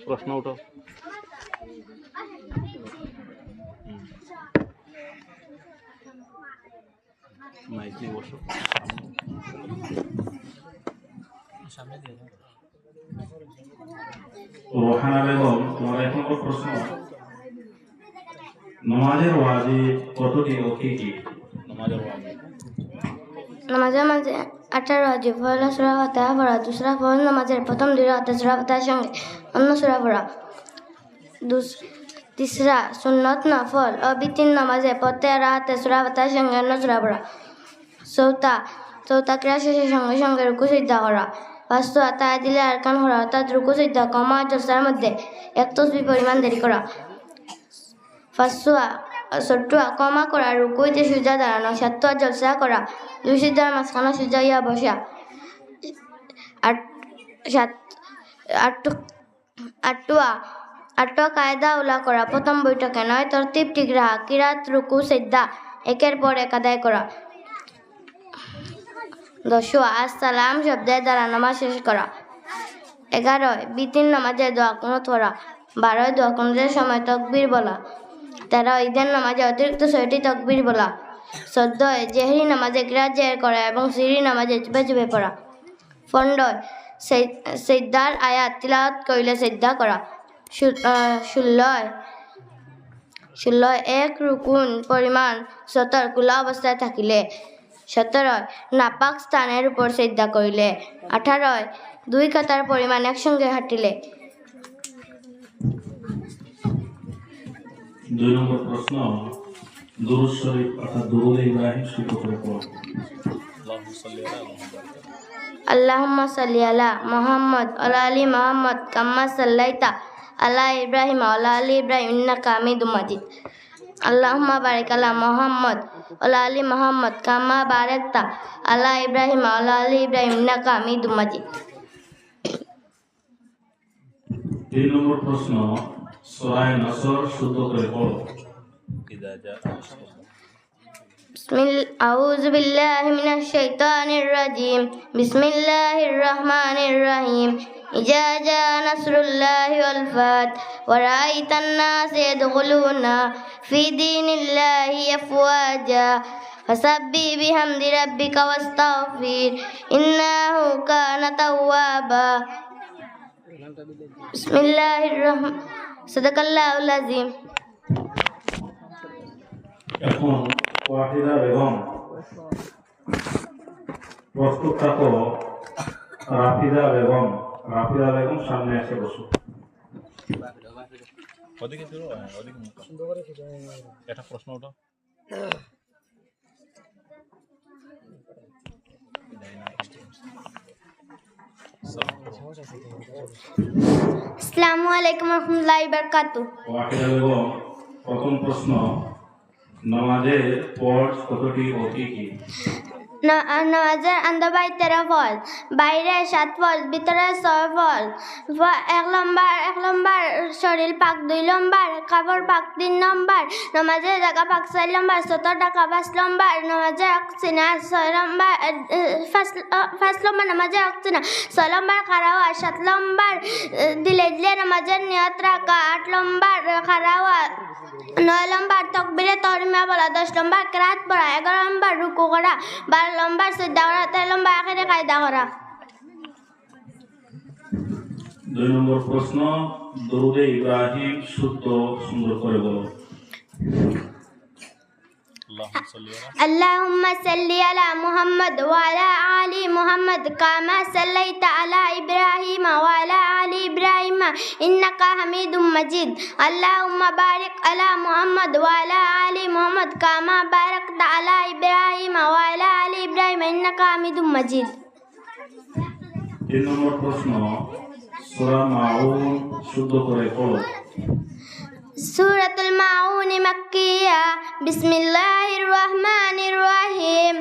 প্রশ্ন উঠো। মাইকে বসো। রোহানা বেগম, তোমার এক নম্বর প্রশ্ন, নামাজের ওয়াজিব কতটি ও কি কি? নামাজের মাঝে 18 ওয়াজিব। পয়লা সূরা ফাতিহা পড়া, দুসরা ফরজ নামাজের প্রথম 2 রাকাতে সূরা ফাতিহার সঙ্গে অন্য সূরা পড়া, তিসরা সুন্নত নফল ও বিতির নামাজে প্রত্যেক রাকাতে সূরা ফাতিহার সঙ্গে অন্য সূরা পড়া, চৌথা ক্রিয়া শেষের সঙ্গে সঙ্গে রুকু সিজদা করা, পাঁচটা তাহদিলে আরকান করা অর্থাৎ রুকু সিজদা কমা জলসার মধ্যে এক তাসবিহ পরিমাণ দেরি করা, ছোট্টুয়া কমা করা, রুকুইতে সুজা দাঁড়ানো, সাতটা জলসা করা, দুই সিজদার মাঝখানে সুজা ইয়া বসা, আটটা কায়দা উলা করা, প্রথম বৈঠকে নয় তরতিব ঠিক রাখা, কিরাত রুকু সিজদা একের পর এক আদায় করা, 10 আসসালাম শব্দের দ্বারা নামাজ শেষ করা, 11 বিতির নামাজে দোয়া কুনুত পড়া, 12 দোয়া কুনুতের সময় তাকবীর বলা, 13 ঈদের নামাজে অতিরিক্ত 6টি তাকবীর বলা, 14 জেহরি নামাজে কিরাত জের করা এবং সিরি নামাজে চুপে চুপে পড়া, 15 সিজদার আয়াত তিলাওয়াত করিলে সিজদা করা, 16 এক রুকুন পরিমাণ সতর খোলা অবস্থায় থাকিলে, 17 নাপাক স্থানের উপর সিজদা করিলে, 18 2 কাতার পরিমাণ একসঙ্গে হাঁটিলে। 2 নম্বর প্রশ্ন, দুরূদ শরীফ অর্থাৎ দুরূদ ইব্রাহিম শুরু করে পড়ো। আল্লাহুম্মা সাল্লি আলা মুহাম্মদ ওয়া আলি মুহাম্মদ কাম্মা সাল্লাইতা আলা ইব্রাহিম ওয়া আলি ইব্রাহিম ইন্নাকা হামিদুম মাজিদ। আল্লাহুম্মা বারিক আলা মুহাম্মদ ওয়া আলি মুহাম্মদ কাম্মা বারাকতা আলা ইব্রাহিম ওয়া আলি ইব্রাহিম ইন্নাকা হামিদুম মাজিদ। 3 নম্বর প্রশ্ন, সূরা নাসর শুদ্ধ করে পড়ো। আউযু বিল্লাহি মিনাশ শাইতানির রাজিম। বিসমিল্লাহির রহমানির রহিম। ইজা জা নাসরুল্লাহি ওয়াল ফাত ওয়া রাআইতান নাস ইয়াদখুলুনা ফি দীনিল্লাহি আফওয়াজা ফাসাব্বিহ বিহামদি রাব্বিকা ওয়াস্তাগফির ইন্নাহু কানা তাওয়াবা। বিসমিল্লাহির রহমান সাদাকাল্লাহুল আযীম। এখন ওয়াহিদা বেগম প্রস্তুত থাকো। রাফিদা বেগম সামনে এসে বসো। ওদিকে ফিরো, ওদিকে মুখ একটা প্রশ্ন ওঠো। আসসালামু আলাইকুম ওয়া রাহমাতুল্লাহি ওয়া বারাকাতুহু। ওয়াহিদা বেগম, প্রথম প্রশ্ন, নামাজের ফরজ কতটি ও কি কি? নামাজের আন্দাবাই 13 ফরজ, বাইরে 7 ফরজ, ভিতরে 6 ফরজ। 1 নম্বর শরীর পাক, 2 নম্বর কাপড় পাক, 3 নম্বর নামাজের জায়গা পাক, 4 নম্বর সতর টাকা, 5 নম্বর নামাজে অক্সিনা, 6 নম্বর 5 নম্বর নামাজে অক্সিনা, 6 নম্বর খারাওয়া, 7 নম্বর দিলে নামাজের নিয়ত রাখা, 8 নম্বর খারাওয়া, 9 নম্বর তাকবীরে তাহরিমা বলা, 10 নম্বর কিরাত পড়া, 11 নম্বর রুকু করা, 12 নম্বর সিজদা করা, 13 নম্বর আখিরে কায়দা করা। 2 নম্বর প্রশ্ন, দরুদে ইব্রাহিম শুদ্ধ সুন্দর করে বলো। আল্লাহুম্মা সাল্লি আলা মুহাম্মদ ওয়া আলা আলি মুহাম্মদ কামা সাল্লাইতা আলা ইব্রাহিম ওয়া আলা আলি ইব্রাহিম ইন্নাকা হামিদুম মাজিদ। আল্লাহুম্মা বারিক আলা মুহাম্মদ ওয়া আলা আলি মুহাম্মদ কামা বারাকতা আলা ইব্রাহিম ওয়া আলা আলি ইব্রাহিম ইন্নাকা হামিদুম মাজিদ। 3 নম্বর প্রশ্ন, সূরা মাউন শুদ্ধ করে পড়ো। সূরাতুল মাউন মাক্কিয়া। বিসমিল্লাহির রহমানির রহিম।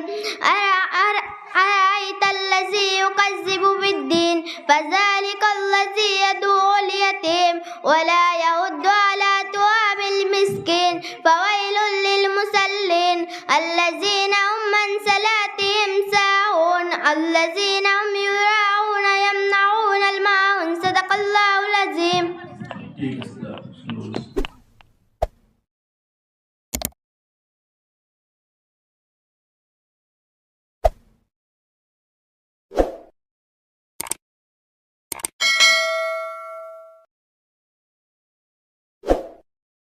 আরাআইতাল্লাযী ইউকাযযিবু বিদ্দীন ফাযালিকাল্লাযী ইয়াদউল ইয়াতীম ওয়া লা ইয়াউদ্দু আলা তুআমিল মিসকিন ফাওয়াইলুল লিল মুসাল্লিন আল্লাযীনা হুম আন সালাতিহিম সাহুন আল্লাযীনা হুম ইউরাউনা ইয়ামনাউনাল মাউন সাদাকাল্লাহুল আযীম। ঠিক আছে, যাও।